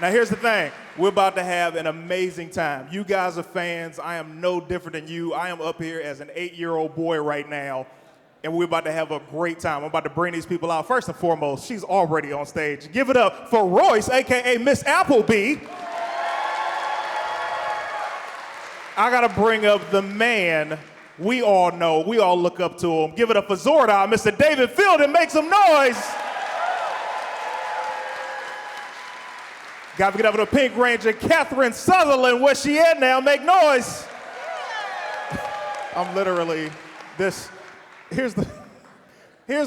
Now, here's the thing. We're about to have an amazing time. You guys are fans. I am no different than you. I am up here as an 8-year-old boy right now, and we're about to have a great time. I'm about to bring these people out. First and foremost, she's already on stage. Give it up for Royce, a.k.a. Miss Appleby. I got to bring up the man we all know. We all look up to him. Give it up for Zordon, Mr. David Fielden. Make some noise. Got to get up to the Pink Ranger, Catherine Sutherland. Where's she at now? Make noise. I'm literally this. Here's the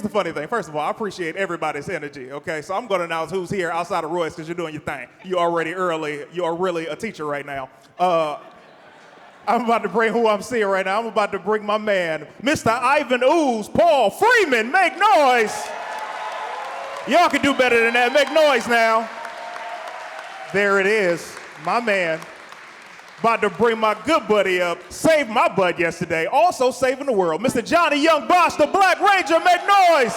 funny thing. First of all, I appreciate everybody's energy, okay? So I'm going to announce who's here outside of Royce because you're doing your thing. You're already early. You are really a teacher right now. I'm about to bring who I'm seeing right now. I'm about to bring my man, Mr. Ivan Ooze, Paul Freeman. Make noise. Y'all can do better than that. Make noise now. There it is, my man. About to bring my good buddy up. Saved my butt yesterday. Also saving the world. Mr. Johnny Young Bosch, the Black Ranger. Make noise.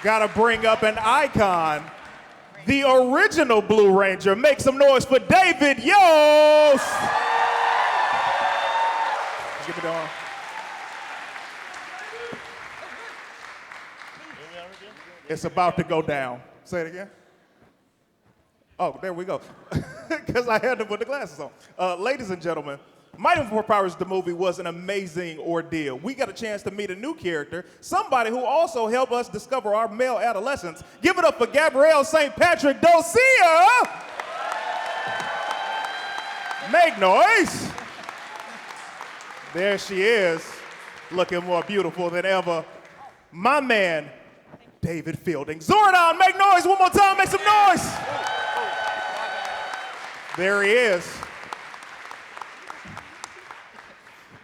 Gotta bring up an icon. The original Blue Ranger. Make some noise for David Yost. Give it on. It's about to go down. Say it again. Oh, there we go. Because I had to put the glasses on. Ladies and gentlemen, Mighty Morphin Powers, the movie, was an amazing ordeal. We got a chance to meet a new character, somebody who also helped us discover our male adolescence. Give it up for Gabrielle St. Patrick Dulcea. Make noise. There she is, looking more beautiful than ever. My man, David Fielding. Zordon, make noise one more time, make some noise. There he is.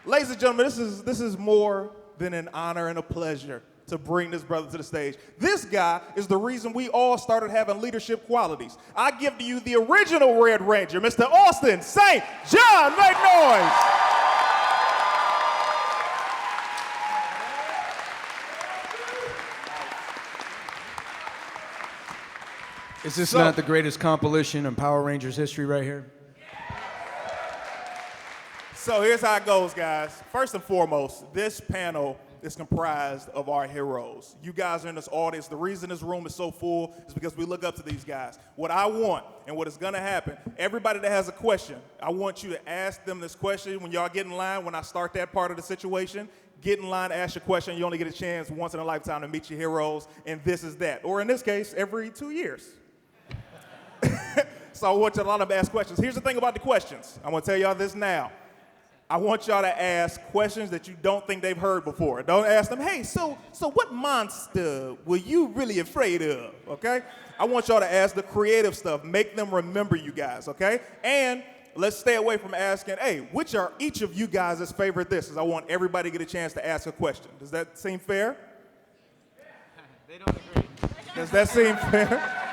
Ladies and gentlemen, this is more than an honor and a pleasure to bring this brother to the stage. This guy is the reason we all started having leadership qualities. I give to you the original Red Ranger, Mr. Austin St. John, make noise. Is this not the greatest compilation in Power Rangers history right here? So here's how it goes, guys. First and foremost, this panel is comprised of our heroes. You guys are in this audience. The reason this room is so full is because we look up to these guys. What I want and what is going to happen, everybody that has a question, I want you to ask them this question when y'all get in line, when I start that part of the situation. Get in line, ask your question. You only get a chance once in a lifetime to meet your heroes, and this is that. Or in this case, every 2 years. So I want you to line up and ask questions. Here's the thing about the questions. I'm going to tell y'all this now. I want y'all to ask questions that you don't think they've heard before. Don't ask them, hey, so what monster were you really afraid of, okay? I want y'all to ask the creative stuff. Make them remember you guys, okay? And let's stay away from asking, hey, which are each of you guys' favorite this? I want everybody to get a chance to ask a question. Does that seem fair? They don't agree. Does that seem fair?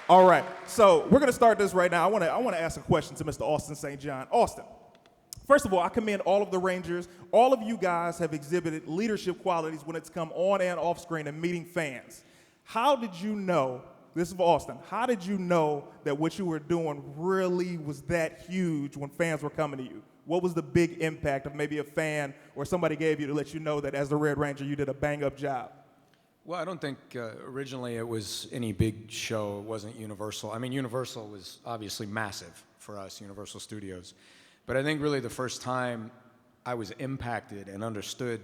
All right, so we're gonna start this right now. I wanna ask a question to Mr. Austin St. John. Austin, first of all, I commend all of the Rangers. All of you guys have exhibited leadership qualities when it's come on and off screen and meeting fans. How did you know, this is for Austin, how did you know that what you were doing really was that huge when fans were coming to you? What was the big impact of maybe a fan or somebody gave you to let you know that as the Red Ranger, you did a bang-up job? Well, I don't think originally it was any big show. It wasn't Universal. I mean, Universal was obviously massive for us, Universal Studios. But I think really the first time I was impacted and understood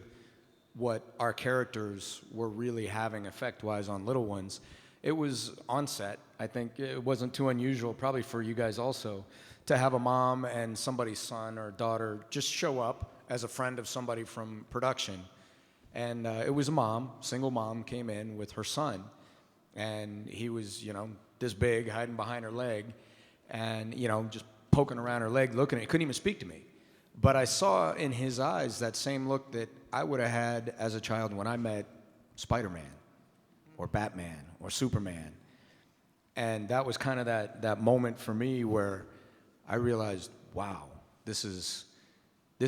what our characters were really having effect-wise on little ones, it was on set. I think it wasn't too unusual, probably for you guys also, to have a mom and somebody's son or daughter just show up as a friend of somebody from production. And it was a mom, single mom, came in with her son. And he was, this big, hiding behind her leg. And, just poking around her leg, looking at it. Couldn't even speak to me. But I saw in his eyes that same look that I would have had as a child when I met Spider-Man or Batman or Superman. And that was kind of that moment for me where I realized, wow, this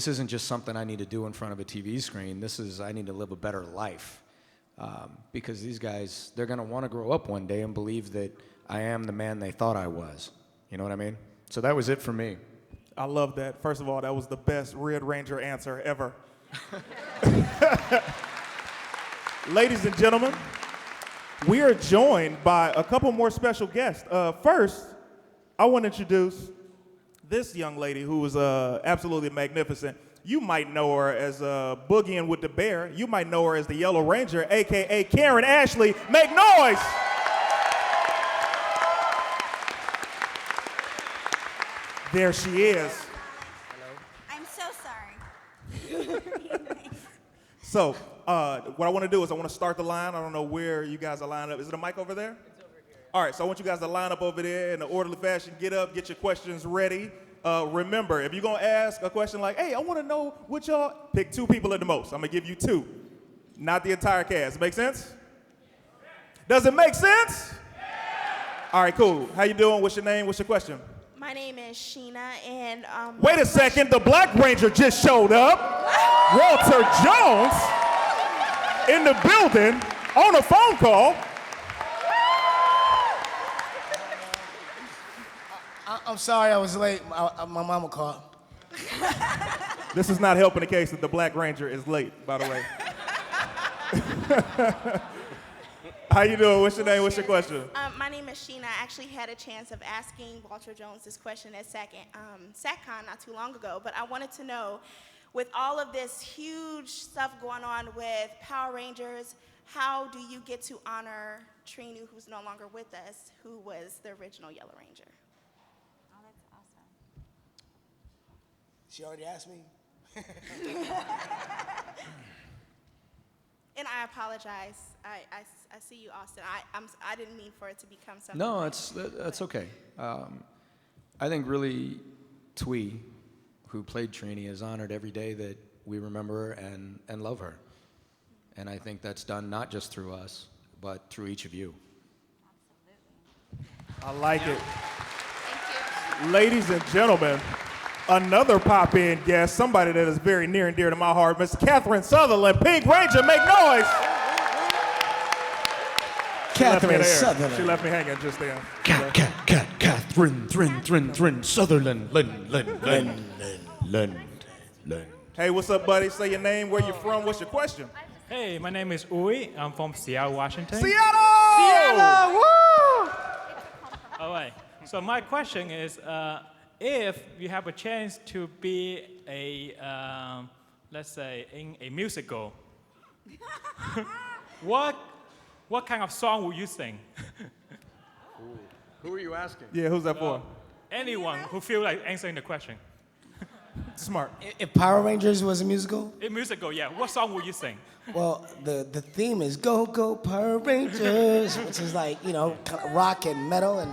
isn't just something I need to do in front of a TV screen. I need to live a better life. because these guys, they're going to want to grow up one day and believe that I am the man they thought I was. You know what I mean? So that was it for me. I love that. First of all, that was the best Red Ranger answer ever. Ladies and gentlemen, we are joined by a couple more special guests. First, I want to introduce this young lady who was absolutely magnificent. You might know her as Boogieing with the Bear. You might know her as the Yellow Ranger, a.k.a. Karen Ashley. Make noise! There she is. Hello. I'm so sorry. So, what I want to do is I want to start the line. I don't know where you guys are lined up. Is it a mic over there? It's over here. All right, so I want you guys to line up over there in an orderly fashion. Get up, get your questions ready. Remember, if you're going to ask a question like, hey, I want to know what y'all, pick 2 people at the most. I'm going to give you 2, not the entire cast. Make sense? Does it make sense? All right, cool. How you doing? What's your name? What's your question? My name is Sheena, and Wait a second, the Black Ranger just showed up. Walter Jones in the building on a phone call. I'm sorry I was late. My mama called. This is not helping the case that the Black Ranger is late, by the way. How you doing? What's your name? What's your question? my name is Sheena. I actually had a chance of asking Walter Jones this question at SACCon not too long ago, but I wanted to know, with all of this huge stuff going on with Power Rangers, how do you get to honor Trini, who's no longer with us, who was the original Yellow Ranger? Oh, that's awesome. She already asked me. And I apologize. I see you, Austin. I didn't mean for it to become something. No, that's okay. I think really Twee, who played Trini, is honored every day that we remember her and love her. And I think that's done not just through us, but through each of you. I like it. Thank you. Ladies and gentlemen, another pop-in guest, somebody that is very near and dear to my heart, Miss Catherine Sutherland, Pink Ranger, make noise! Catherine Sutherland. She left me hanging just then. Catherine, Sutherland, Lund. Hey, what's up, buddy? Say your name, where you're from, what's your question? Hey, my name is Ooze. I'm from Seattle, Washington. Seattle! Woo! All right. So my question is, if you have a chance to be a, let's say, in a musical, what kind of song will you sing? Who are you asking? Yeah, who's that for? Anyone who feel like answering the question. Smart. If Power Rangers was a musical, A musical, yeah. What song will you sing? well, the theme is Go Go Power Rangers, which is like, kind of rock and metal, and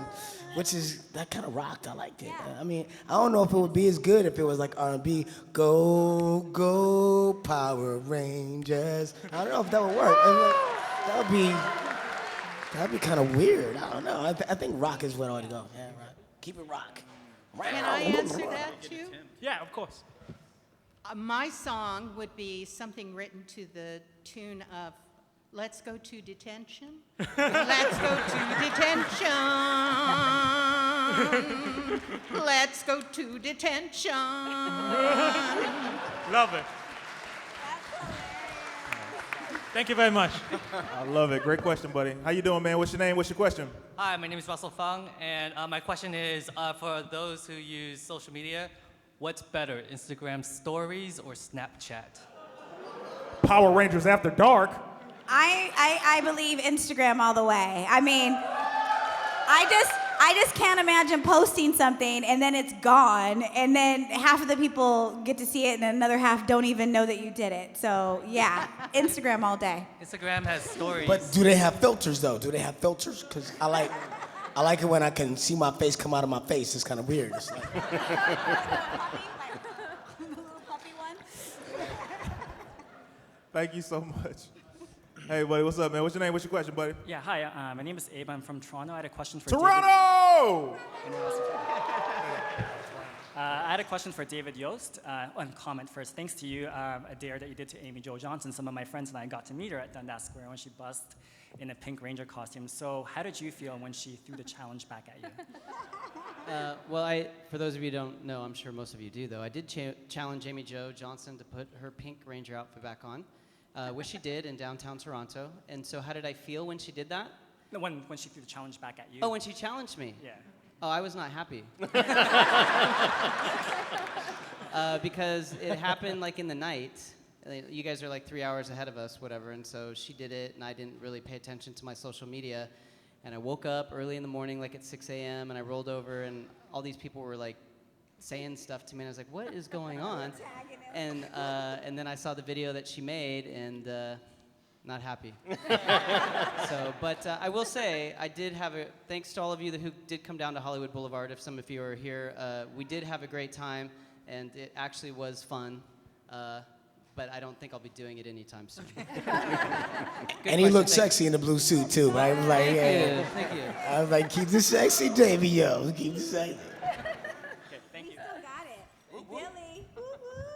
which is, that kind of rocked. I liked it. I mean, I don't know if it would be as good if it was like R&B, Go Go Power Rangers. I don't know if that would work. That'd be kind of weird. I don't know. I think rock is what ought to go. Yeah, right. Keep it rock. Can I answer that too? Yeah, of course. My song would be something written to the tune of Let's Go to Detention. Let's go to detention. Let's go to detention. Love it. Thank you very much. I love it. Great question, buddy. How you doing, man? What's your name? What's your question? Hi, my name is Russell Fung, and my question is, for those who use social media, what's better, Instagram stories or Snapchat? Power Rangers After Dark. I believe Instagram all the way. I mean, I just can't imagine posting something and then it's gone, and then half of the people get to see it and another half don't even know that you did it. So yeah, Instagram all day. Instagram has stories. But do they have filters though? Do they have filters? Because I like it when I can see my face come out of my face. It's kind of weird. It's like, Little puppy one. Thank you so much. Hey, buddy, what's up, man? What's your name? What's your question, buddy? Yeah, hi. My name is Abe. I'm from Toronto. I had a question for Toronto! David. I I had a question for David Yost. One comment first. Thanks to you, a dare that you did to Amy Jo Johnson. Some of my friends and I got to meet her at Dundas Square when she buzzed in a Pink Ranger costume. So how did you feel when she threw the challenge back at you? Well, for those of you who don't know, I'm sure most of you do, though, I did challenge Amy Jo Johnson to put her Pink Ranger outfit back on, which she did in downtown Toronto. And so how did I feel when she did that? No, when she threw the challenge back at you. Oh, when she challenged me? Yeah. Oh, I was not happy. Because it happened like in the night. You guys are like 3 hours ahead of us, whatever, and so she did it, and I didn't really pay attention to my social media. And I woke up early in the morning, like at 6 a.m., and I rolled over, and all these people were like saying stuff to me, and I was like, what is going on? And then I saw the video that she made, and not happy. But I will say, I did have thanks to all of you who did come down to Hollywood Boulevard, if some of you are here, we did have a great time, and it actually was fun. But I don't think I'll be doing it anytime soon. And he looked sexy in the blue suit too, right? I was like, yeah. Thank you. I was like, keep the sexy, Davey, yo. Keep the sexy. Okay, thank you. Still got it. Billy.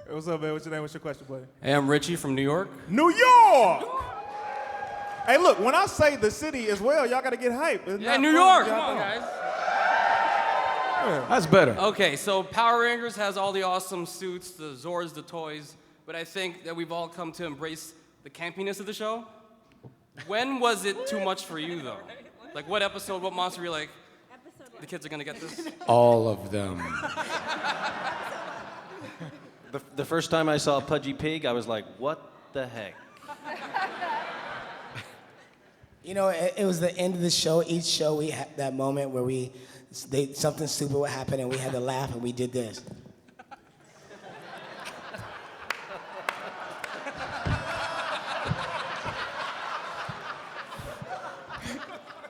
Hey, what's up, man? What's your name? What's your question, buddy? Hey, I'm Richie from New York. New York! Hey, look, when I say the city as well, y'all gotta get hype. It's Yeah, not New fun, York! y'all Come on, know. guys. Yeah. That's better. Okay, so Power Rangers has all the awesome suits, the Zords, the toys, but I think that we've all come to embrace the campiness of the show. When was it too much for you, though? Like, what episode, what monster were you like, the kids are gonna get this? All of them. The first time I saw Pudgy Pig, I was like, what the heck? You know, it was the end of the show. Each show we had that moment where something stupid would happen and we had to laugh and we did this.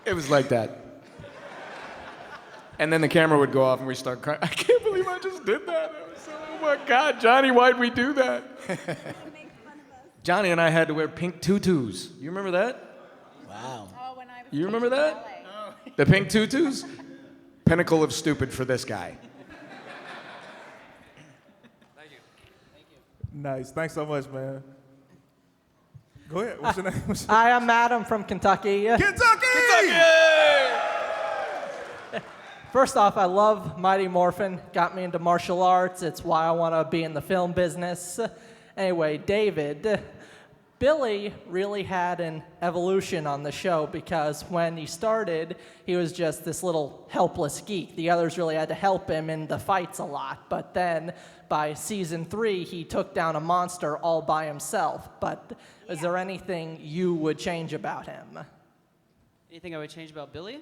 It was like that. And then the camera would go off and we start crying. I can't believe I just did that. Oh my God, Johnny, why'd we do that? Johnny and I had to wear pink tutus. You remember that? Wow. You remember that? The pink tutus? Pinnacle of stupid for this guy. Thank you. Nice. Thanks so much, man. Go ahead. What's your name? Hi, I'm Adam from Kentucky. Kentucky! First off, I love Mighty Morphin. Got me into martial arts. It's why I want to be in the film business. Anyway, David, Billy really had an evolution on the show because when he started, he was just this little helpless geek. The others really had to help him in the fights a lot. But then by season 3, he took down a monster all by himself. But is there anything you would change about him? Anything I would change about Billy?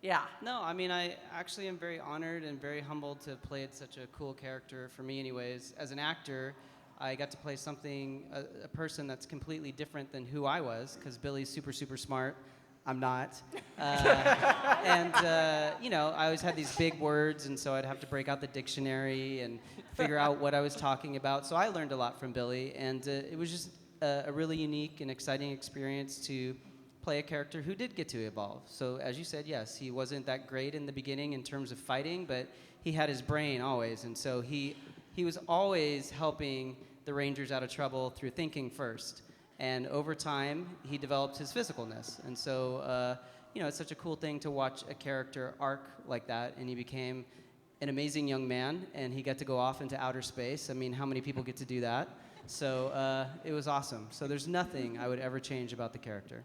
Yeah. No, I mean, I actually am very honored and very humbled to play such a cool character, for me anyways. As an actor, I got to play a person that's completely different than who I was, because Billy's super, super smart. I'm not. You know, I always had these big words, and so I'd have to break out the dictionary and figure out what I was talking about. So I learned a lot from Billy, and it was just a really unique and exciting experience to play a character who did get to evolve. So as you said, yes, he wasn't that great in the beginning in terms of fighting, but he had his brain always, and so he was always helping the Rangers out of trouble through thinking first. And over time, he developed his physicalness. And so, you know, it's such a cool thing to watch a character arc like that, and he became an amazing young man, and he got to go off into outer space. I mean, how many people get to do that? So it was awesome. So there's nothing I would ever change about the character.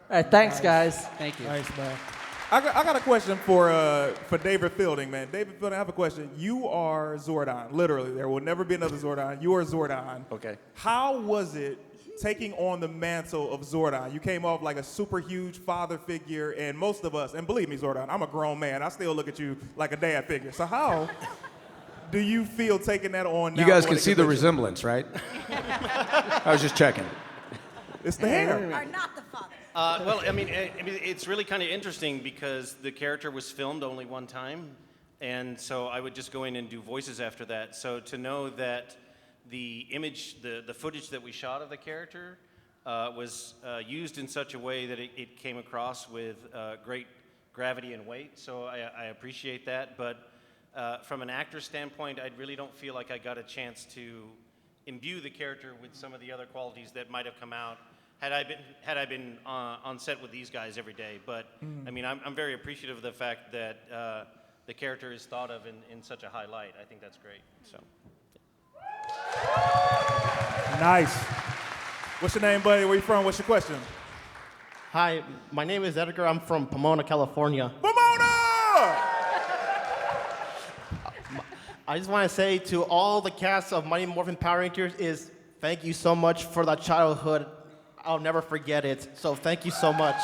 All right, thanks, guys. Thank you. Nice, man. I got a question for David Fielding, man. David Fielding, I have a question. You are Zordon, literally. There will never be another Zordon. You are Zordon. Okay. How was it taking on the mantle of Zordon? You came off like a super huge father figure, and most of us, and believe me, Zordon, I'm a grown man. I still look at you like a dad figure. So how do you feel taking that on now? You guys can see the resemblance, right? I was just checking. It's the hair. Are not the father. Well, I mean, it's really kind of interesting because the character was filmed only one time, and so I would just go in and do voices after that. So to know that the image, the footage that we shot of the character was used in such a way that it came across with great gravity and weight, so I appreciate that. But from an actor's standpoint, I really don't feel like I got a chance to imbue the character with some of the other qualities that might have come out had I been on set with these guys every day. But I mean, I'm very appreciative of the fact that the character is thought of in such a high light. I think that's great. So. Nice. What's your name, buddy? Where you from? What's your question? Hi, my name is Edgar. I'm from Pomona, California. Pomona! I just want to say to all the cast of Mighty Morphin Power Rangers is thank you so much for that childhood. I'll never forget it. So thank you so much.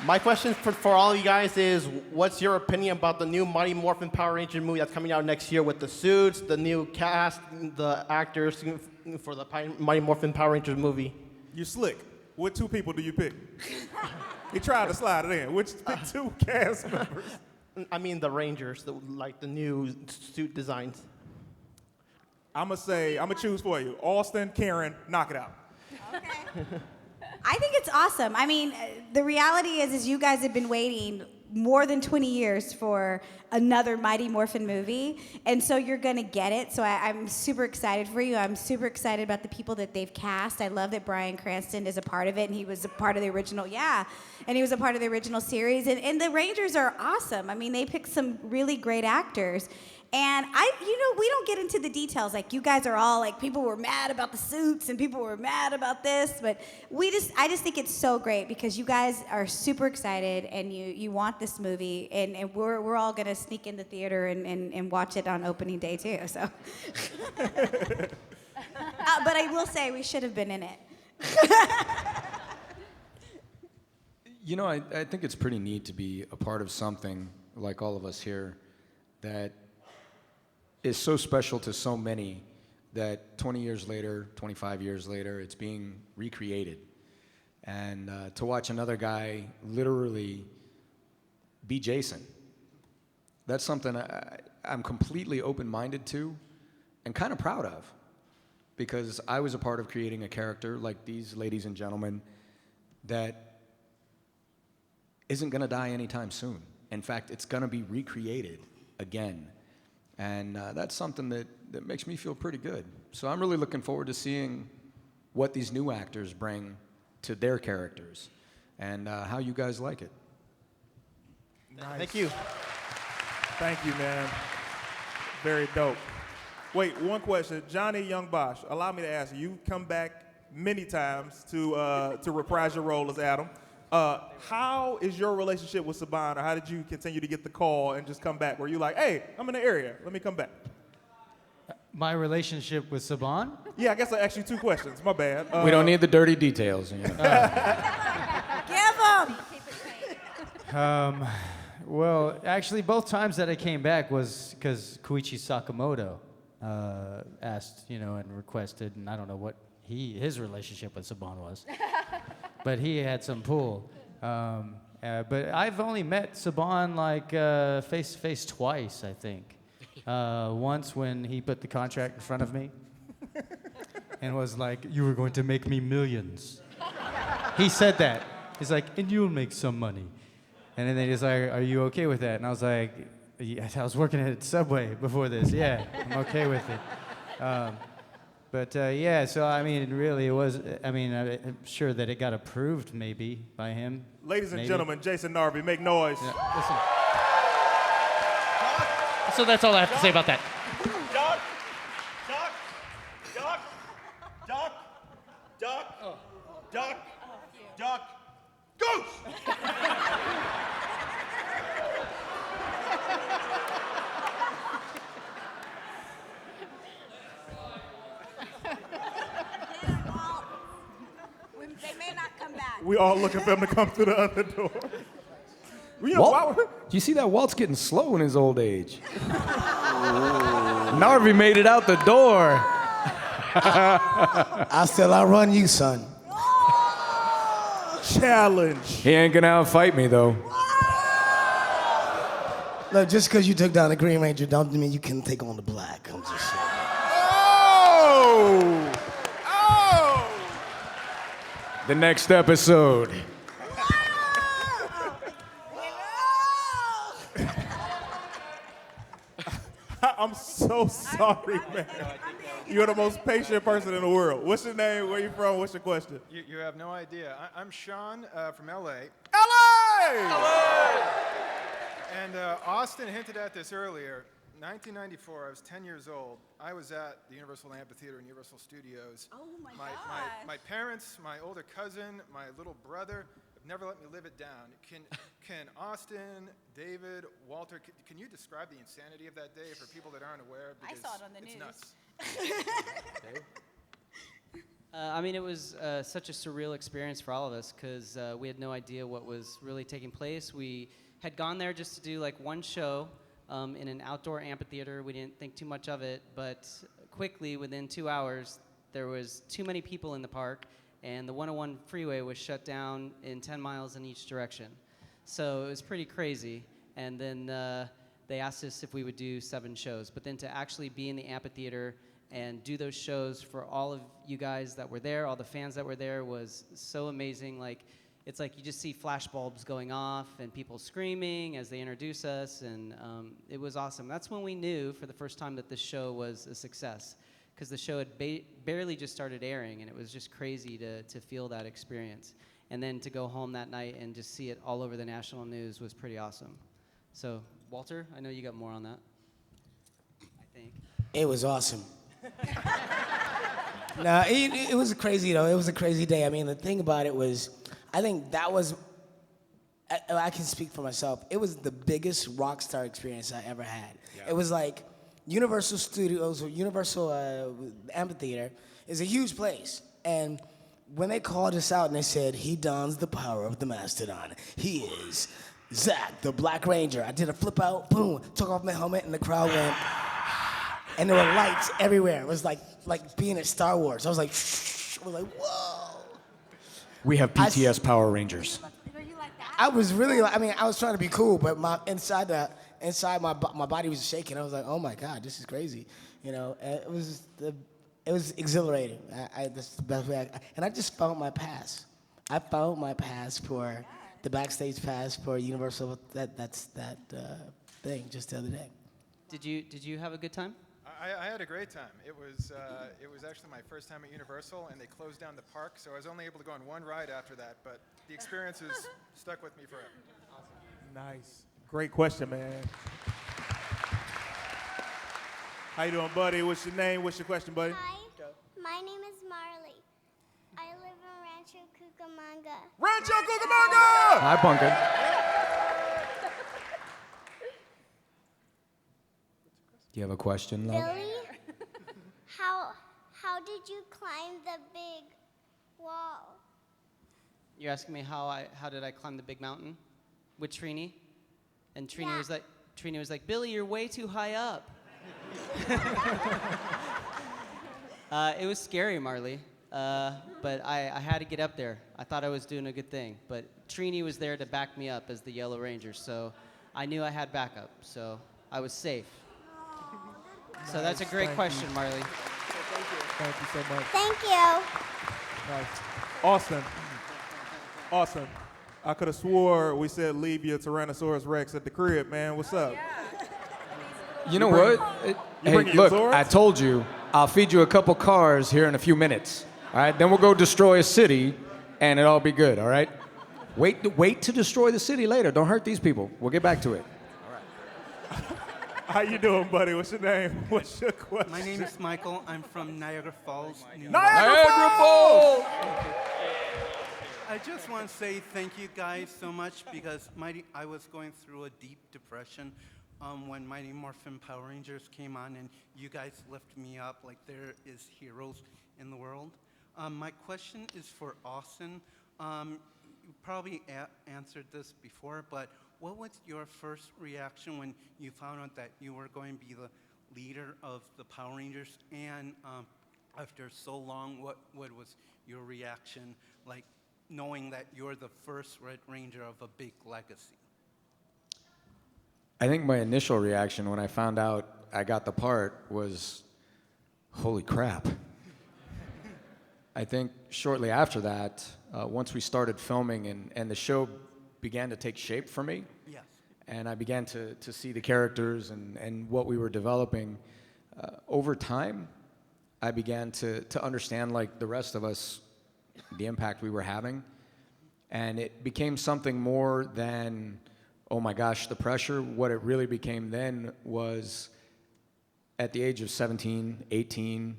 My question for all of you guys is, what's your opinion about the new Mighty Morphin Power Ranger movie that's coming out next year with the suits, the new cast, the actors for the Mighty Morphin Power Rangers movie? You slick. What two people do you pick? He tried to slide it in. Which pick two cast members? I mean the Rangers, like the new suit designs. I'm gonna choose for you. Austin, Karan, knock it out. Okay. I think it's awesome. I mean, the reality is you guys have been waiting more than 20 years for another Mighty Morphin movie, and so you're gonna get it. So I'm super excited for you. I'm super excited about the people that they've cast. I love that Bryan Cranston is a part of it, and he was a part of the original, and he was a part of the original series. And the Rangers are awesome. I mean, they picked some really great actors. And we don't get into the details. Like, you guys are all like, people were mad about the suits and people were mad about this, but I just think it's so great because you guys are super excited and you want this movie, and we're all gonna sneak in the theater and watch it on opening day too. So, but I will say we should have been in it. You know, I think it's pretty neat to be a part of something like all of us here that is so special to so many that 20 years later, 25 years later, it's being recreated. And to watch another guy literally be Jason, that's something I'm completely open-minded to and kind of proud of, because I was a part of creating a character like these ladies and gentlemen that isn't gonna die anytime soon. In fact, it's gonna be recreated again. And that's something that makes me feel pretty good. So I'm really looking forward to seeing what these new actors bring to their characters and how you guys like it. Nice. Thank you. Thank you, man. Very dope. Wait, one question. Johnny Young Bosch, allow me to ask you. You've come back many times to reprise your role as Adam. How is your relationship with Saban, or how did you continue to get the call and just come back? Were you like, hey, I'm in the area, let me come back? My relationship with Saban? Yeah, I guess I asked you two questions, my bad. We don't need the dirty details. You know. Give them! Well, actually, both times that I came back was because Koichi Sakamoto asked, and requested, and I don't know what his relationship with Saban was. But he had some pull. But I've only met Saban like face to face twice, I think. Once when he put the contract in front of me and was like, "You were going to make me millions." He said that. He's like, "And you'll make some money." And then he's like, "Are you okay with that?" And I was like, yeah, I was working at Subway before this. Yeah, I'm okay with it. So I mean, really, it was. I mean, I'm sure that it got approved, maybe by him. Ladies and gentlemen, Jason Narvy, make noise. Yeah, listen. So that's all I have to say about that. Duck, Goose! They may not come back. We all looking for him to come through the other door. You know, Walt, do you see that Walt's getting slow in his old age? Narvy made it out the door. I still outrun you, son. Challenge. He ain't gonna outfight me, though. Look, just because you took down the Green Ranger don't mean you can take on the Black. I'm just saying. Oh! The next episode. I'm so sorry, man. You're the most patient person in the world. What's your name? Where you from? What's your question? You have no idea. I'm Sean from LA. LA! And Austin hinted at this earlier. 1994, I was 10 years old. I was at the Universal Amphitheater in Universal Studios. Oh my My parents, my older cousin, my little brother have never let me live it down. Can Austin, David, Walter, can you describe the insanity of that day for people that aren't aware? I saw it on the it's news. Nuts. I mean, it was such a surreal experience for all of us because we had no idea what was really taking place. We had gone there just to do like one show in an outdoor amphitheater. We didn't think too much of it, but quickly, within 2 hours, there was too many people in the park, and the 101 freeway was shut down in 10 miles in each direction. So it was pretty crazy. And then they asked us if we would do 7 shows. But then to actually be in the amphitheater and do those shows for all of you guys that were there, all the fans that were there, was so amazing. Like, it's like you just see flashbulbs going off and people screaming as they introduce us, and it was awesome. That's when we knew for the first time that this show was a success, because the show had barely just started airing, and it was just crazy to feel that experience. And then to go home that night and just see it all over the national news was pretty awesome. So, Walter, I know you got more on that, I think. It was awesome. No, it was crazy, though. It was a crazy day. I mean, the thing about it was, I think that was, I can speak for myself, it was the biggest rock star experience I ever had. Yeah. It was like Universal Studios, or Universal Amphitheater is a huge place. And when they called us out and they said, he dons the power of the Mastodon, he is Zack, the Black Ranger. I did a flip out, boom, took off my helmet, and the crowd went, and there were lights everywhere. It was like being at Star Wars. I was like, whoa. We have PTS Power Rangers. I was really, I was trying to be cool, but inside my body was shaking. I was like, oh my God, this is crazy. You know, it was exhilarating. That's the best way. And I just found my pass. I found my pass for the backstage pass for Universal. That's that thing just the other day. Did you have a good time? I had a great time. It was actually my first time at Universal, and they closed down the park, so I was only able to go on one ride after that, but the experience has stuck with me forever. Awesome. Nice. Great question, man. How you doing, buddy? What's your name? What's your question, buddy? Hi, my name is Marley. I live in Rancho Cucamonga. Rancho Cucamonga! Hi, Punkin. Do you have a question, love? Billy, how did you climb the big wall? You're asking me how did I climb the big mountain with Trini? And Trini was like, Billy, you're way too high up. It was scary, Marley, but I had to get up there. I thought I was doing a good thing, but Trini was there to back me up as the Yellow Ranger, so I knew I had backup, so I was safe. So that's a great question, Marley. Thank you so much. Thank you. Nice. Awesome. I could have swore we said leave your Tyrannosaurus Rex at the crib, man. What's up? You know what? Hey, look, I told you, I'll feed you a couple cars here in a few minutes. All right? Then we'll go destroy a city, and it'll all be good, all right? Wait to destroy the city later. Don't hurt these people. We'll get back to it. How you doing, buddy? What's your name? What's your question? My name is Michael. I'm from Niagara Falls, New York. Niagara Falls! I just want to say thank you guys so much because I was going through a deep depression when Mighty Morphin Power Rangers came on, and you guys lifted me up like there is heroes in the world. My question is for Austin. You probably answered this before, but what was your first reaction when you found out that you were going to be the leader of the Power Rangers? And after so long, what was your reaction, like knowing that you're the first Red Ranger of a big legacy? I think my initial reaction when I found out I got the part was, holy crap. I think shortly after that, once we started filming and the show began to take shape for me, yes. and I began to see the characters and what we were developing, over time, I began to understand, like the rest of us, the impact we were having. And it became something more than, oh my gosh, the pressure. What it really became then was, at the age of 17, 18,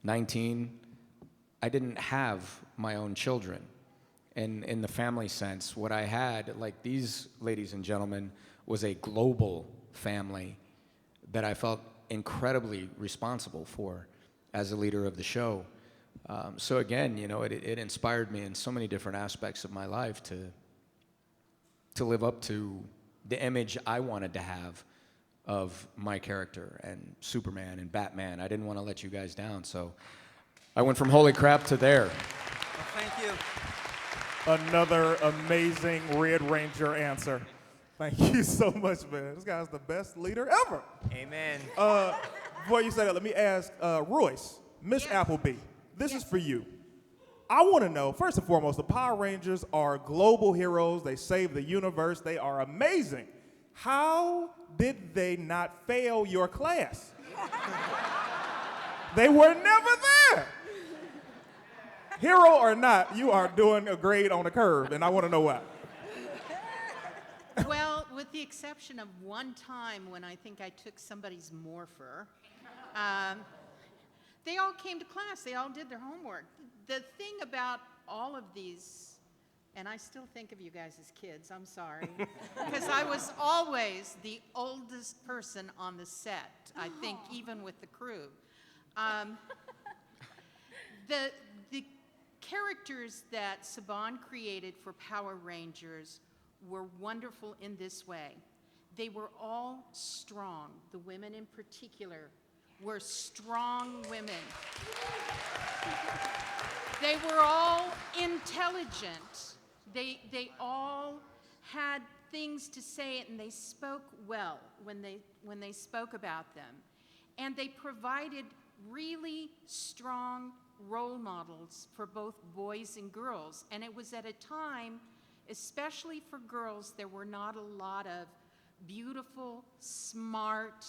19, I didn't have my own children. In the family sense, what I had, like these ladies and gentlemen, was a global family that I felt incredibly responsible for as a leader of the show. So again, you know, it inspired me in so many different aspects of my life to live up to the image I wanted to have of my character and Superman and Batman. I didn't want to let you guys down, so I went from holy crap to there. Well, thank you. Another amazing Red Ranger answer. Thank you so much, man. This guy's the best leader ever. Amen. Before you say that, let me ask Royce, Miss Appleby, this is for you. I want to know, first and foremost, the Power Rangers are global heroes. They save the universe. They are amazing. How did they not fail your class? They were never there. Hero or not, you are doing a grade on the curve, and I want to know why. Well, with the exception of one time when I think I took somebody's morpher, they all came to class. They all did their homework. The thing about all of these, and I still think of you guys as kids, I'm sorry, because I was always the oldest person on the set, I think, even with the crew. The characters that Saban created for Power Rangers were wonderful in this way. They were all strong. The women in particular were strong women. They were all intelligent. They all had things to say, and they spoke well when they spoke about them. And they provided really strong role models for both boys and girls. And it was at a time, especially for girls, there were not a lot of beautiful, smart,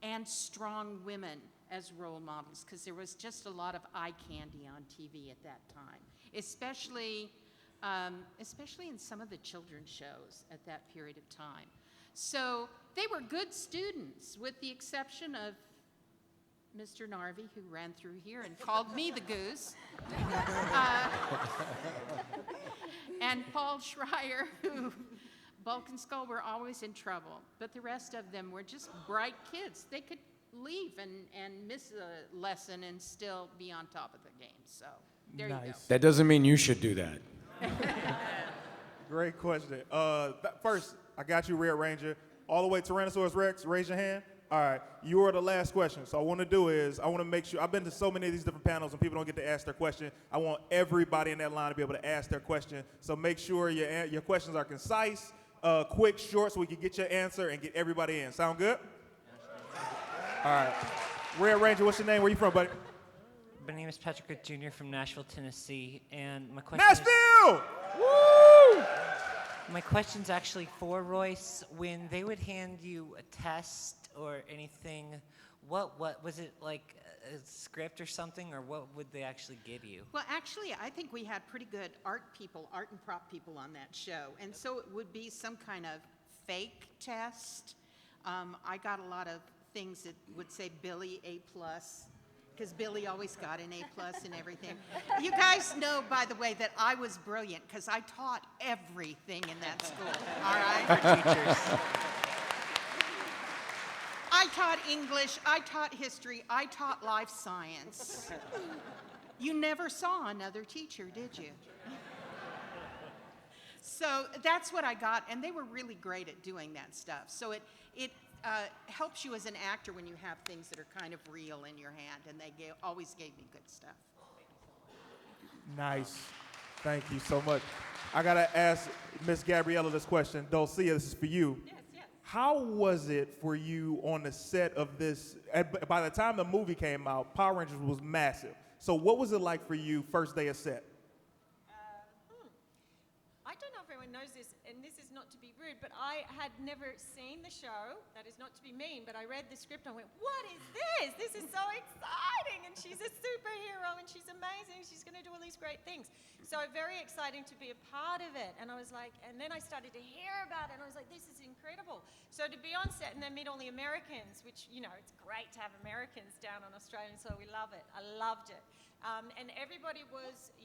and strong women as role models, because there was just a lot of eye candy on TV at that time, especially in some of the children's shows at that period of time. So they were good students, with the exception of Mr. Narvy, who ran through here and called me the goose, and Paul Schreier, who Bulk and Skull were always in trouble, but the rest of them were just bright kids. They could leave and miss a lesson and still be on top of the game. So there you go. That doesn't mean you should do that. Great question. First, I got you, Red Ranger. All the way Tyrannosaurus Rex, raise your hand. All right, you are the last question. So I want to do is, I want to make sure, I've been to so many of these different panels and people don't get to ask their question. I want everybody in that line to be able to ask their question. So make sure your questions are concise, quick, short, so we can get your answer and get everybody in. Sound good? All right. Red Ranger, what's your name? Where you from, buddy? My name is Patrick Jr. from Nashville, Tennessee, and my question Nashville! Woo! My question's actually for Royce. When they would hand you a test or anything, what was it, like a script or something, or what would they actually give you? Well, actually, I think we had pretty good art and prop people on that show, and so it would be some kind of fake test. I got a lot of things that would say Billy A+, because Billy always got an A+ in everything. You guys know, by the way, that I was brilliant because I taught everything in that school, all right? For teachers. I taught English, I taught history, I taught life science. You never saw another teacher, did you? So that's what I got, and they were really great at doing that stuff. So it helps you as an actor when you have things that are kind of real in your hand, and they always gave me good stuff. Nice. Thank you so much. I got to ask Miss Gabrielle this question. Dulcea, this is for you. Yes, yes. How was it for you on the set of this? By the time the movie came out, Power Rangers was massive. So what was it like for you first day of set? I don't know if everyone knows this, and this is not to be rude, but I had never seen the show. That is not to be mean, but I read the script and I went, what is this? This is so exciting. And she's a superhero and she's amazing. She's going to do all these great things. So very exciting to be a part of it. And I was like, and then I started to hear about it and I was like, this is incredible. So to be on set and then meet all the Americans, which, you know, it's great to have Americans down on Australia, so we love it. I loved it. And everybody was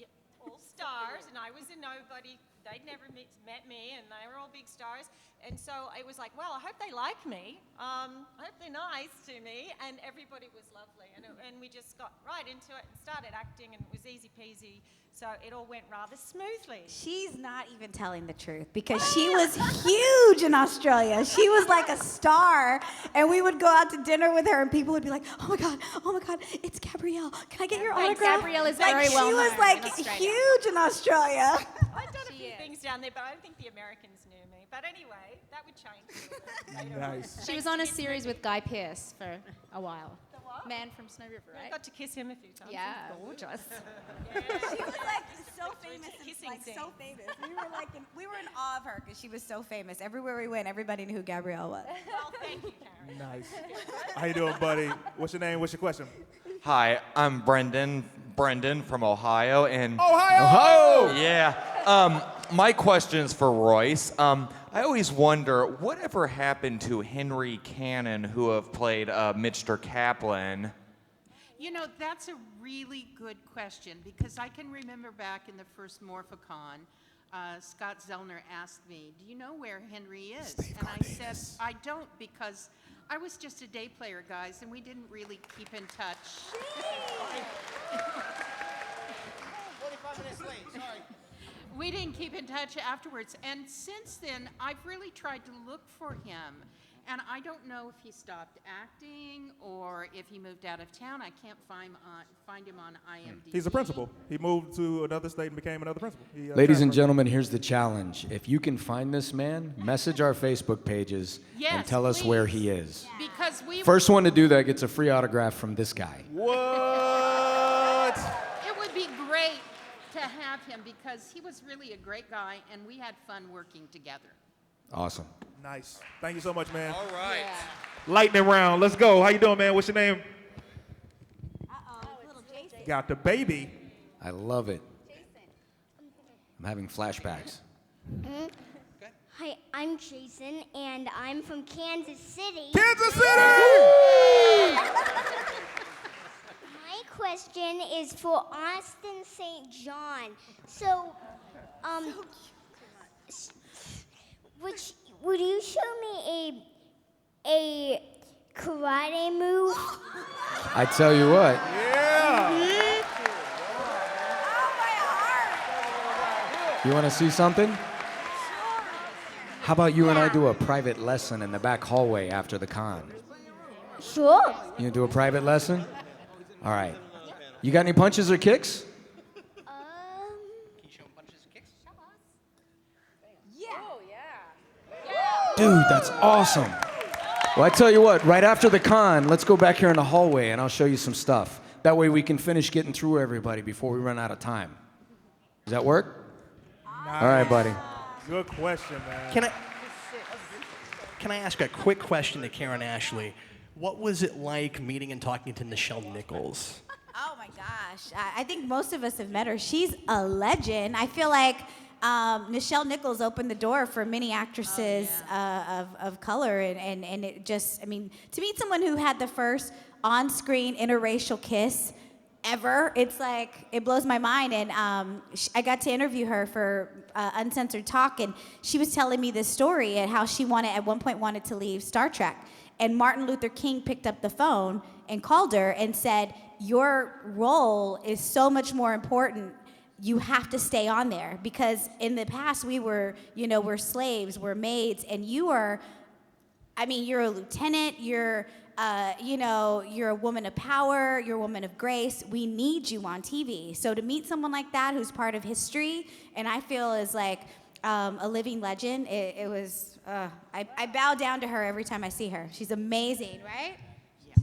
all stars, and I was a nobody. They'd never met me, and they were all big stars. And so it was like, well, I hope they like me. I hope they're nice to me. And everybody was lovely. And we just got right into it and started acting, and it was easy peasy. So it all went rather smoothly. She's not even telling the truth because she was huge in Australia. She was like a star, and we would go out to dinner with her, and people would be like, oh my God, it's Gabrielle. Can I get your autograph? Gabrielle is like, very well She was known like in Australia. huge in Australia. I'd done a few things down there, but I don't think the Americans knew me. But anyway, that would change. Nice. She was on a series with Guy Pearce for a while. Man from Snow River, right? I got to kiss him a few times. Yeah. He was gorgeous. She was like so famous, Kissing like scene. so famous. We were in awe of her because she was so famous. Everywhere we went, everybody knew who Gabrielle was. Well, thank you, Karen. Nice. How you doing, buddy? What's your name? What's your question? Hi, I'm Brendan from Ohio, and Ohio! Yeah. My question's for Royce. I always wonder, whatever happened to Henry Cannon, who have played Mr. Kaplan? You know, that's a really good question because I can remember back in the first Morphicon, Scott Zellner asked me, do you know where Henry is? And I said, I don't because I was just a day player, guys, and we didn't really keep in touch. 45 minutes late, sorry. We didn't keep in touch afterwards. And since then, I've really tried to look for him. And I don't know if he stopped acting or if he moved out of town. I can't find him on IMDb. He's a principal. He moved to another state and became another principal. Ladies and gentlemen, here's the challenge. If you can find this man, message our Facebook pages and Yes, tell us where please. he is. Because we First one to do that gets a free autograph from this guy. What? It would be great to have him because he was really a great guy and we had fun working together. Awesome. Nice. Thank you so much, man. All right. Lightning round. Let's go. How you doing, man? What's your name? Got the baby. I love it. I'm having flashbacks. Hi, I'm Jason, and I'm from Kansas City. Kansas City! My question is for Austin St. John. So, would you show me a karate move? I tell you what. Yeah. You want to see something? How about you and I do a private lesson in the back hallway after the con? Sure. You gonna do a private lesson? All right. You got any punches or kicks? Dude, that's awesome. Well, I tell you what, right after the con, let's go back here in the hallway and I'll show you some stuff. That way we can finish getting through everybody before we run out of time. Does that work? Nice. All right, buddy. Good question, man. Can I ask a quick question to Karen Ashley? What was it like meeting and talking to Nichelle Nichols? Oh my gosh. I think most of us have met her. She's a legend. I feel like Nichelle Nichols opened the door for many actresses of color. And it just, I mean, to meet someone who had the first on-screen interracial kiss ever, it's like, it blows my mind. And I got to interview her for Uncensored Talk, and she was telling me this story and how she at one point wanted to leave Star Trek. And Martin Luther King picked up the phone and called her and said, your role is so much more important. You have to stay on there because in the past we're slaves, we're maids, and you're a lieutenant, you're a woman of power, you're a woman of grace. We need you on TV. So to meet someone like that who's part of history, and I feel is like a living legend, it was, I bow down to her every time I see her. She's amazing, right?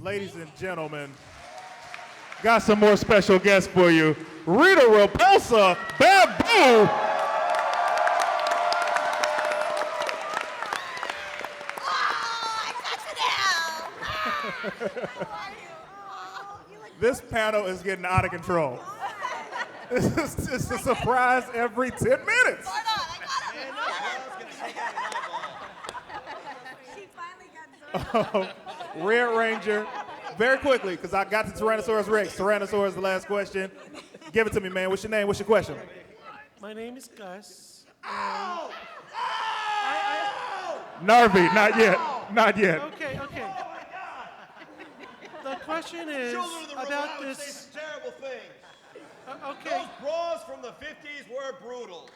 Ladies and gentlemen, got some more special guests for you. Rita Repulsa, Bamboo. This panel is getting out of control. It's a surprise every 10 minutes. Red Ranger, very quickly, because I got to Tyrannosaurus Rex. Tyrannosaurus, the last question. Give it to me, man. What's your name? What's your question? My name is Gus. Narvy, not yet. Not yet. Okay. The question is about this. Terrible things. Okay. Those bras from the 50s were brutal.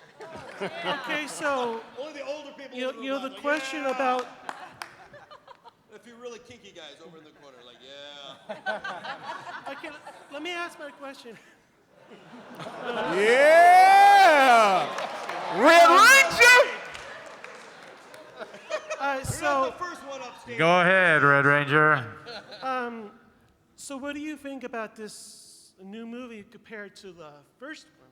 Okay, so Only the older people. you know the question about. A few really kinky guys over in the corner, like, yeah. Okay, let me ask my question. Yeah! Red Ranger! So. The first one upstairs. Go ahead, Red Ranger. So what do you think about this new movie compared to the first one?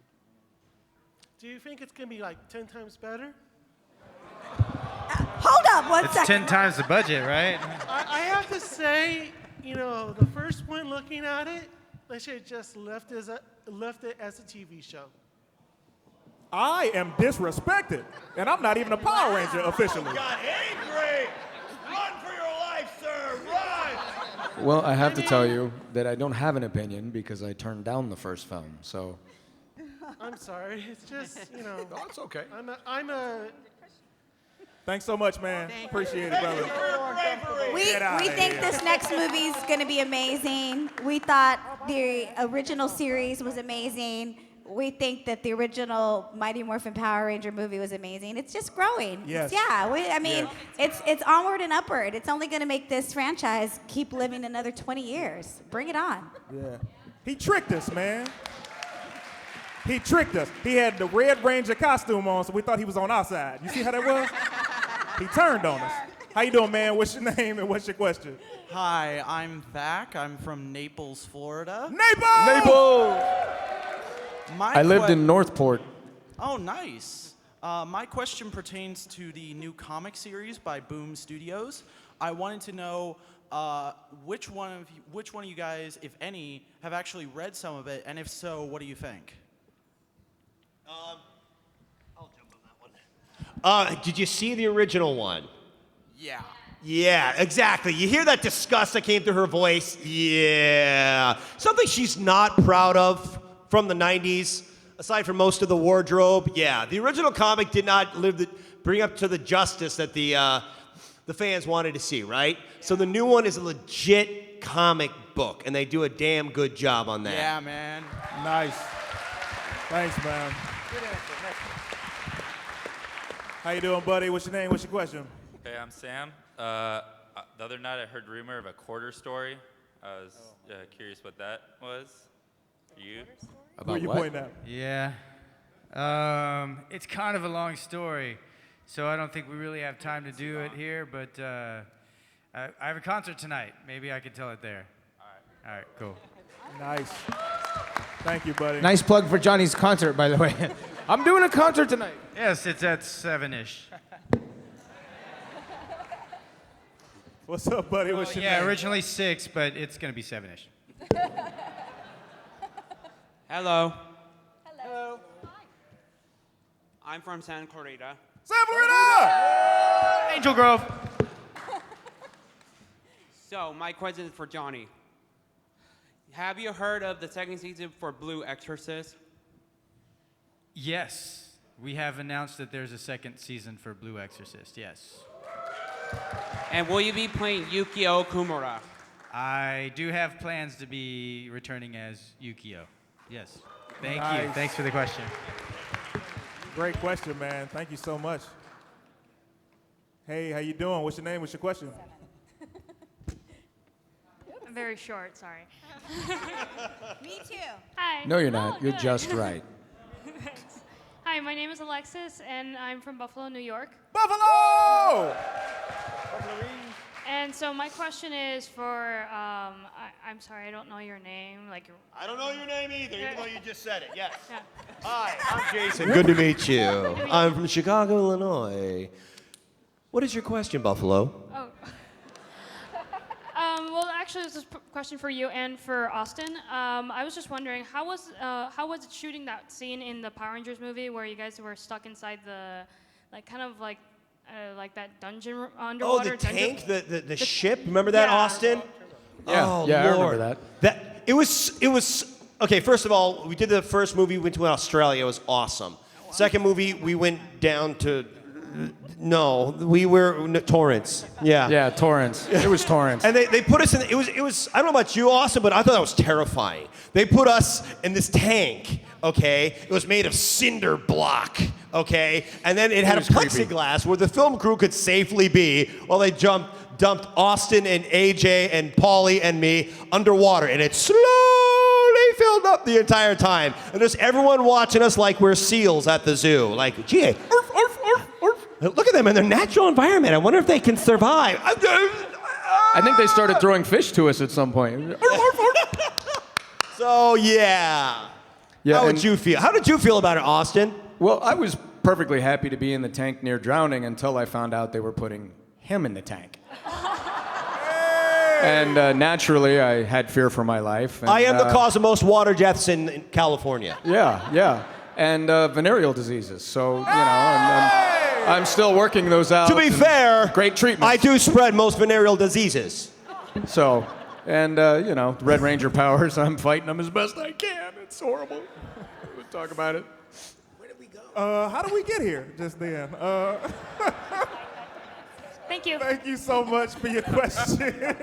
Do you think it's gonna be like 10 times better? Hold up one It's second. 10 times the budget, right? I have to say, the first one, looking at it, they should have just left it as a TV show. I am disrespected, and I'm not even a Power Ranger officially. Got angry! Run for your life, sir! Run! Well, I have to tell you that I don't have an opinion because I turned down the first film. So. I'm sorry. It's just, No, it's okay. I'm a. Thanks so much, man. Appreciate it, brother. We Get outta think here. this next movie is going to be amazing. We thought the original series was amazing. We think that the original Mighty Morphin Power Ranger movie was amazing. It's just growing. Yes. It's onward and upward. It's only going to make this franchise keep living another 20 years. Bring it on. Yeah. He tricked us, man. He tricked us. He had the Red Ranger costume on, so we thought he was on our side. You see how that was? He turned on us. How you doing, man? What's your name and what's your question? Hi, I'm Zack. I'm from Naples, Florida. Naples! I lived in Northport. Oh, nice. My question pertains to the new comic series by Boom Studios. I wanted to know which one of you guys, if any, have actually read some of it, and if so, what do you think? I'll jump on that one. Did you see the original one? Yeah. Yeah, exactly. You hear that disgust that came through her voice? Yeah. Something she's not proud of from the 90s, aside from most of the wardrobe. Yeah, the original comic did not bring up to the justice that the fans wanted to see, right? So the new one is a legit comic book, and they do a damn good job on that. Yeah, man. Nice. Thanks, man. How you doing, buddy? What's your name? What's your question? Hey, I'm Sam. The other night I heard rumor of a quarter story. I was curious what that was. For you? Where you pointing at? Yeah. It's kind of a long story, so I don't think we really have time to do it here, but I have a concert tonight. Maybe I could tell it there. All right, cool. Nice. Thank you, buddy. Nice plug for Johnny's concert, by the way. I'm doing a concert tonight. Yes, it's at 7-ish. What's up, buddy? What's your Yeah, name? originally 6, but it's going to be 7-ish. Hello. Hello. I'm from Santa Clarita. Santa Clarita! Angel Grove. So, my question is for Johnny. Have you heard of the second season for Blue Exorcist? Yes, we have announced that there's a second season for Blue Exorcist, yes. And will you be playing Yukio Kumura? I do have plans to be returning as Yukio. Yes. Thank you. Nice. Thanks for the question. Great question, man. Thank you so much. Hey, how you doing? What's your name? What's your question? Very short, sorry. Me too. Hi. No, you're not. Oh, You're good. just right. Hi, my name is Alexis, and I'm from Buffalo, New York. Buffalo! And so my question is for, I'm sorry, I don't know your name. I don't know your name either, even though you just said it. Yes. Yeah. Hi, I'm Jason. Good to meet you. I'm from Chicago, Illinois. What is your question, Buffalo? Oh. Well, actually, this is a question for you and for Austin. I was just wondering, how was it shooting that scene in the Power Rangers movie where you guys were stuck inside the, like that dungeon underwater? Oh, the dungeon? tank, the ship. Remember that, Austin? Yeah, Oh, yeah, I Lord. remember that. It was okay. First of all, we did the first movie. We went to Australia. It was awesome. Second movie, we went down to. No, we were Torrance. Yeah. Yeah, Torrance. It was Torrance. And they put us in. It was. I don't know about you, Austin, but I thought that was terrifying. They put us in this tank. Okay, it was made of cinder block. Okay, and then it had a plexiglass where the film crew could safely be while they dumped Austin and AJ and Paulie and me underwater, and it slowly filled up the entire time. And there's everyone watching us like we're seals at the zoo. Like, gee, orf, orf, orf, orf. Look at them in their natural environment. I wonder if they can survive. I think they started throwing fish to us at some point. So yeah. How would you feel? How did you feel about it, Austin? Well, I was perfectly happy to be in the tank near drowning until I found out they were putting him in the tank. And naturally, I had fear for my life. And, I am the cause of most water deaths in California. Yeah. And venereal diseases. So, you know, I'm still working those out. To be fair, great treatment. I do spread most venereal diseases. So, and, you know, Red Ranger powers, I'm fighting them as best I can. It's horrible. We'll talk about it. How did we get here just then? Thank you. Thank you so much for your question.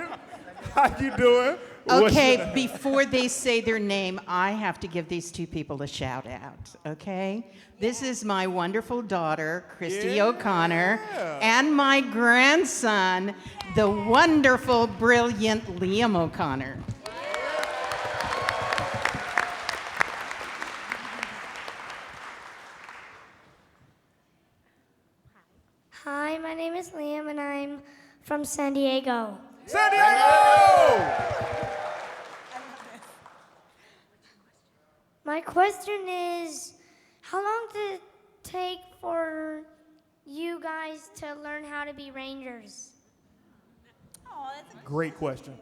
How you doing? Okay, before they say their name, I have to give these two people a shout out, okay? This is my wonderful daughter, Christy O'Connor, and my grandson, the wonderful, brilliant Liam O'Connor. Hi, my name is Liam, and I'm from San Diego. San Diego! My question is, how long did it take for you guys to learn how to be Rangers? Great question.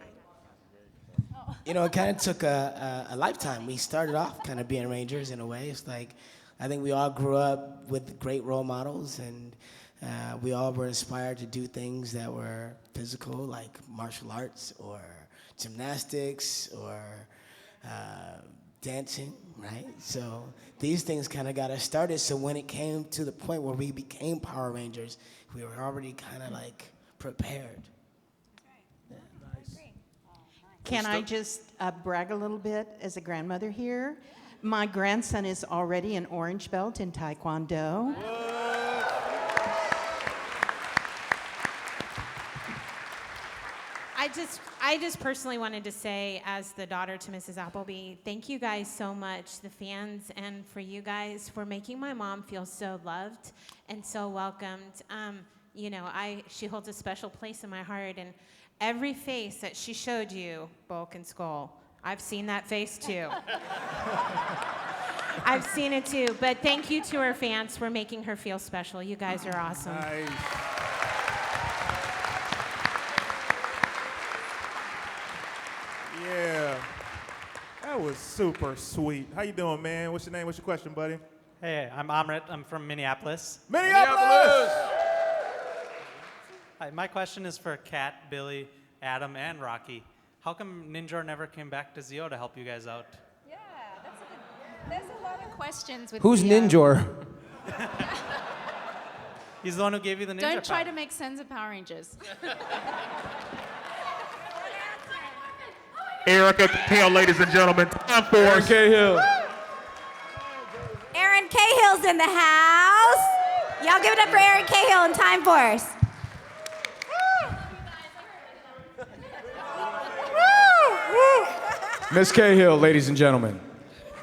You know, it kind of took a lifetime. We started off kind of being Rangers in a way. It's like, I think we all grew up with great role models, and we all were inspired to do things that were physical, like martial arts or gymnastics or dancing, right? So these things kind of got us started. So when it came to the point where we became Power Rangers, we were already kind of like prepared. Can I just brag a little bit as a grandmother here? My grandson is already an orange belt in Taekwondo. I just personally wanted to say, as the daughter to Mrs. Appleby, thank you guys so much, the fans, and for you guys for making my mom feel so loved and so welcomed. You know, she holds a special place in my heart, and every face that she showed you, Bulk and Skull, I've seen that face too. I've seen it too, but thank you to her fans for making her feel special. You guys are awesome. Nice. Yeah, that was super sweet. How you doing, man? What's your name? What's your question, buddy? Hey, I'm Amrit. I'm from Minneapolis. Minneapolis! Hi, my question is for Kat, Billy, Adam, and Rocky. How come Ninjor never came back to Zio to help you guys out? Yeah, there's a lot of questions with Who's Zio. Ninjor? He's the one who gave you the ninja Don't try power. to make sense of Power Rangers. Erica Cahill, ladies and gentlemen. Time for Aaron Cahill. Aaron Cahill's in the house. Y'all give it up for Aaron Cahill and Time Force. Miss Cahill, ladies and gentlemen.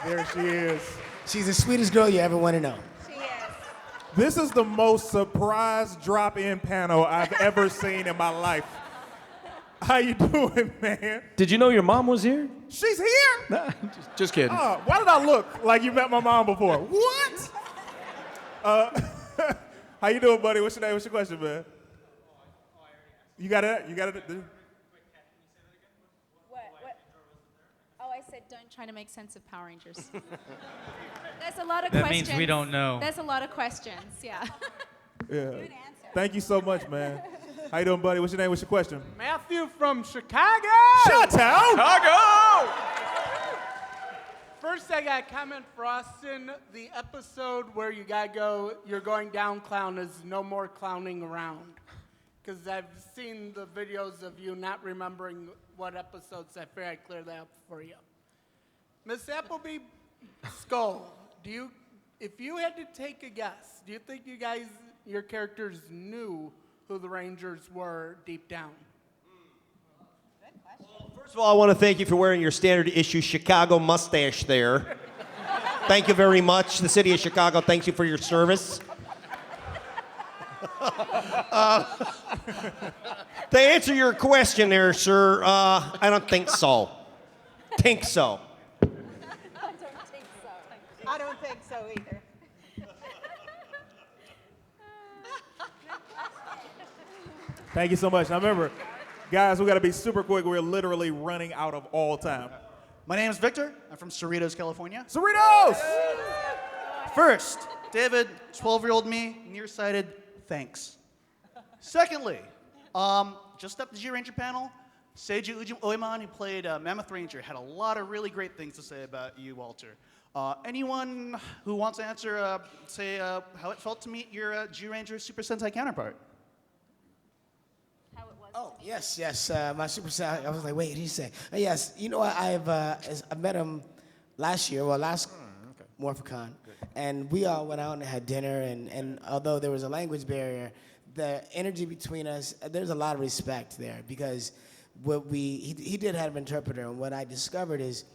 There she is. She's the sweetest girl you ever want to know. This is the most surprise drop-in panel I've ever seen in my life. How you doing, man? Did you know your mom was here? She's here? Nah, just kidding. Why did I look like you met my mom before? What? How you doing, buddy? What's your name? What's your question, man? You got it? You got it? said don't try to make sense of Power Rangers. There's a lot of That questions. means we don't know. There's a lot of questions, yeah. Yeah. Thank you so much, man. How you doing, buddy? What's your name? What's your question? Matthew from Chicago. Chi-town. Chicago. First, I got a comment for Austin. The episode where you're going down clown is no more clowning around. Because I've seen the videos of you not remembering what episodes. I figured I'd clear that up for you. Miss Appleby Skull, if you had to take a guess, do you think your characters knew who the Rangers were deep down? First of all, I want to thank you for wearing your standard issue Chicago mustache there. Thank you very much. The city of Chicago thanks you for your service. To answer your question there, sir, I don't think so. Think so. I don't think so either. Thank you so much. Now remember, guys, we got to be super quick. We're literally running out of all time. My name is Victor. I'm from Cerritos, California. Cerritos! First, David, 12-year-old me, nearsighted, thanks. Secondly, just up the G-Ranger panel, Seiji Oiman, who played Mammoth Ranger, had a lot of really great things to say about you, Walter. Anyone who wants to answer, say how it felt to meet your G-Ranger Super Sentai counterpart? Oh, yes. My Super Sentai, I was like, wait, what did he say? Yes, you know what, I met him last Morphicon, and we all went out and had dinner, and although there was a language barrier, the energy between us, there's a lot of respect there, because he did have an interpreter, and what I discovered is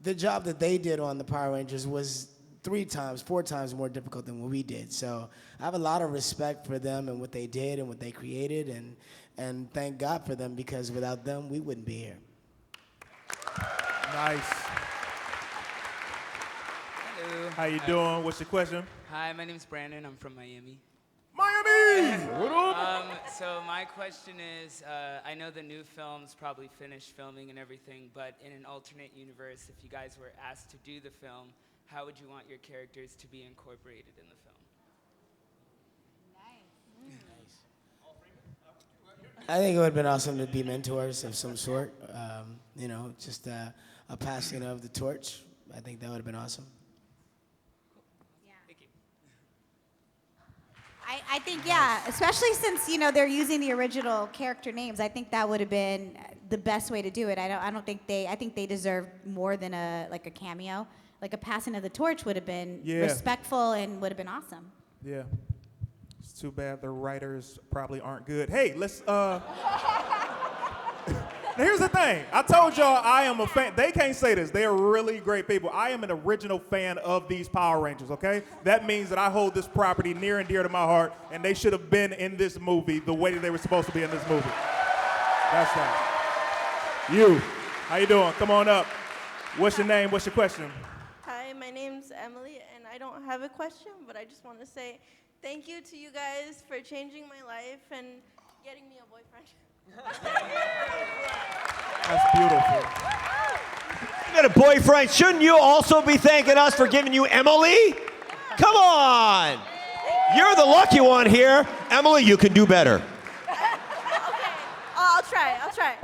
the job that they did on the Power Rangers was 3 times, 4 times more difficult than what we did. So I have a lot of respect for them and what they did and what they created, and thank God for them, because without them, we wouldn't be here. Nice. Hello. How you doing? What's your question? Hi, my name's Brandon. I'm from Miami. Miami! What up? So my question is, I know the new film's probably finished filming and everything, but in an alternate universe, if you guys were asked to do the film, how would you want your characters to be incorporated in the film? I think it would have been awesome to be mentors of some sort. Just a passing of the torch. I think that would have been awesome. I think, yeah, especially since, they're using the original character names, I think that would have been the best way to do it. I think they deserve more than a cameo. Like a passing of the torch would have been respectful and would have been awesome. Yeah. It's too bad the writers probably aren't good. Hey, let's, Now, here's the thing. I told y'all I am a fan. They can't say this. They are really great people. I am an original fan of these Power Rangers, okay? That means that I hold this property near and dear to my heart, and they should have been in this movie the way that they were supposed to be in this movie. That's right. You, how you doing? Come on up. What's your name? What's your question? Hi, my name's Emily, and I don't have a question, but I just want to say thank you to you guys for changing my life and getting me a boyfriend. That's beautiful. You got a boyfriend. Shouldn't you also be thanking us for giving you Emily? Come on. You're the lucky one here. Emily, you can do better. Okay, I'll try.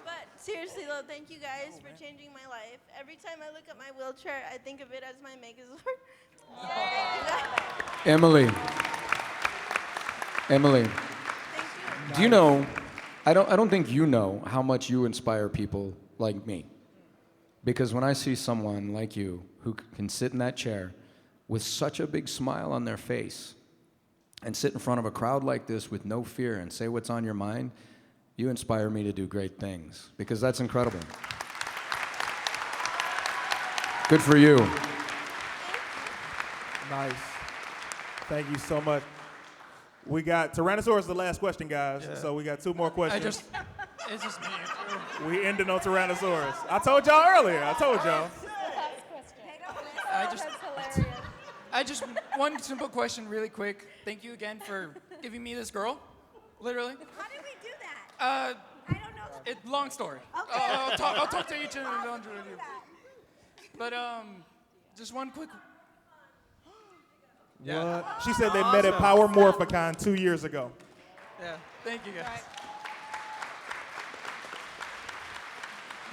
But seriously, though, thank you guys for changing my life. Every time I look at my wheelchair, I think of it as my Megazord. Emily, do you know, I don't think you know how much you inspire people like me. Because when I see someone like you who can sit in that chair with such a big smile on their face and sit in front of a crowd like this with no fear and say what's on your mind, you inspire me to do great things, because that's incredible. Good for you. Nice. Thank you so much. We got Tyrannosaurus, the last question, guys. Yeah. So we got 2 more questions. It's just me. We ended on Tyrannosaurus. I told y'all earlier. I told y'all. I just one simple question, really quick. Thank you again for giving me this girl, literally. How did we do that? I don't know. Long story. Okay. I'll talk to each other. But just one quick. What? She said they met at Power Morphicon 2 years ago. Yeah. Thank you guys.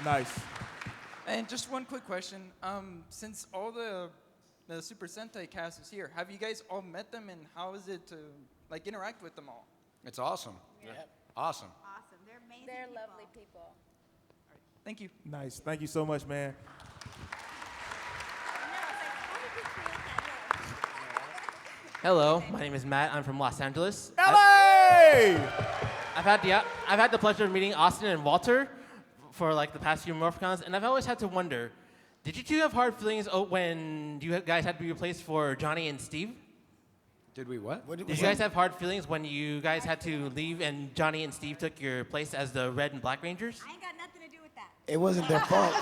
Nice. And just one quick question. Since all the Super Sentai cast is here, have you guys all met them, and how is it to like interact with them all? It's awesome. Yeah. Awesome. Awesome. They're amazing. They're lovely people. Thank you. Nice. Thank you so much, man. Hello, my name is Matt. I'm from Los Angeles. LA! I've had the pleasure of meeting Austin and Walter for like the past few Morphicons, and I've always had to wonder, did you two have hard feelings when you guys had to be replaced for Johnny and Steve? Did we what? Did you guys have hard feelings when you guys had to leave and Johnny and Steve took your place as the Red and Black Rangers? I ain't got nothing to do with that. It wasn't their fault.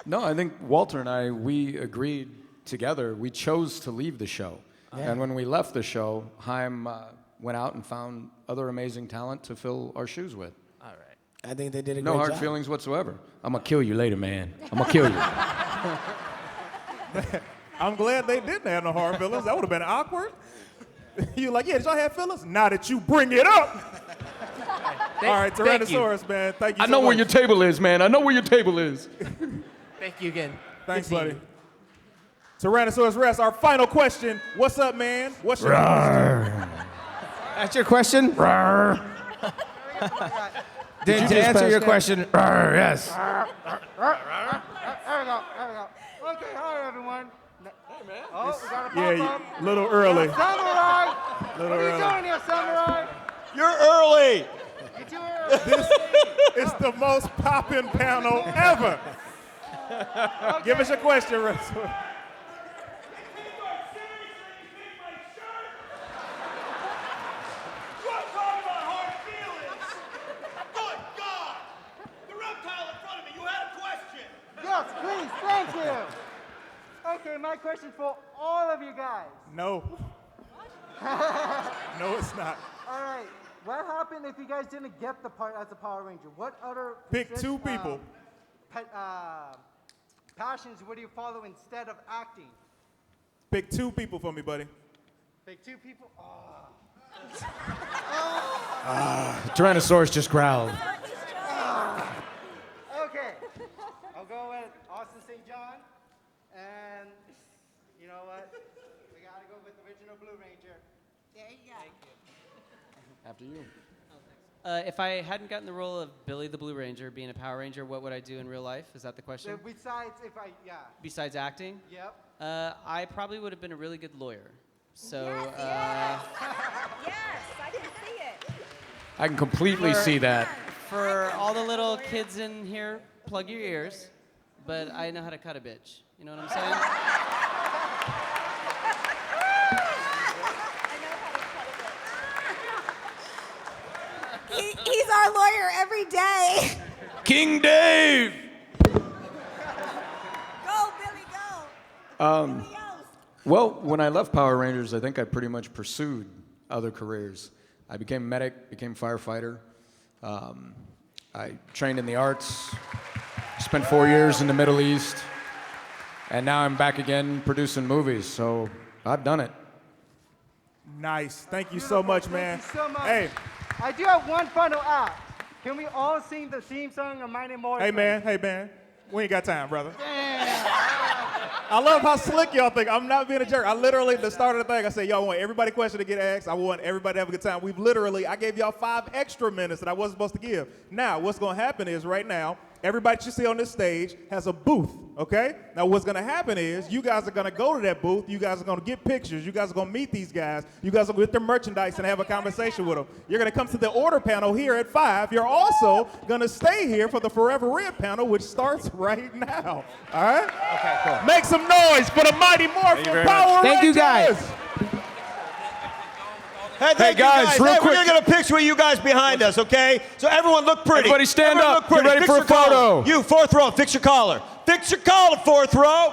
No, I think Walter and I, we agreed together. We chose to leave the show. Yeah. And when we left the show, Haim went out and found other amazing talent to fill our shoes with. All right. I think they did a No great hard job. feelings whatsoever. I'm going to kill you later, man. I'm going to kill you. I'm glad they didn't have no hard feelings. That would have been awkward. You like, yeah, did y'all have feelings? Now that you bring it up. All right, Tyrannosaurus, man. Thank you I so know much. where your table is, man. I know where your table is. Thank you again. Thanks, Good seeing buddy. you. Tyrannosaurus Rex, our final question. What's up, man? What's your question? That's your question? Did you to just answer pass your that? question, yes. There we go. Okay, hi everyone. Hey man. Oh, we got a Yeah, pop-up. little early. Samurai. Little What are you early. doing here, Samurai? You're early. You're too early. This is the most poppin' panel ever. Give us your question, Rex. Yes, please, thank you. Okay, my question for all of you guys. No. No, it's not. All right, what happened if you guys didn't get the part as a Power Ranger? What other Pick two people. Passions would you follow instead of acting? Pick two people for me, buddy. Pick two people. Tyrannosaurus just growled. Okay, I'll go with Austin St. John, and you know what? We gotta go with the original Blue Ranger. There you go. After you. If I hadn't gotten the role of Billy the Blue Ranger, being a Power Ranger, what would I do in real life? Is that the question? Besides, Besides acting? Yep. I probably would have been a really good lawyer. So. Yes, I can see it. I can completely see that. For all the little kids in here, plug your ears. But I know how to cut a bitch. You know what I'm saying? He's our lawyer every day. King Dave! Go, Billy, go. Well, when I left Power Rangers, I think I pretty much pursued other careers. I became medic, became firefighter. I trained in the arts, spent 4 years in the Middle East, and now I'm back again producing movies, so I've done it. Nice. Thank you so much, man. Thank you so much. Hey, I do have one final act. Can we all sing the theme song of My Name Morphin? hey, man. We ain't got time, brother. I love how slick y'all think. I'm not being a jerk. I literally, at the start of the thing, I said, y'all want everybody question to get asked. I want everybody to have a good time. I gave y'all 5 extra minutes that I wasn't supposed to give. Now, what's going to happen is right now, everybody you see on this stage has a booth, okay? Now, what's going to happen is you guys are going to go to that booth. You guys are going to get pictures. You guys are going to meet these guys. You guys are going to get their merchandise and have a conversation with them. You're going to come to the order panel here at 5. You're also going to stay here for the Forever Red panel, which starts right now. All right? Okay, cool. Make some noise for the Mighty Morphin Power Thank you, guys. Rangers. Hey, thank you guys, real Hey, quick. We're gonna get a picture with you guys behind us, okay? So everyone look pretty. Everybody stand Everyone up. Look pretty. Get ready Fix for your a photo. collar. You, 4th row, fix your collar. Fix your collar, 4th row.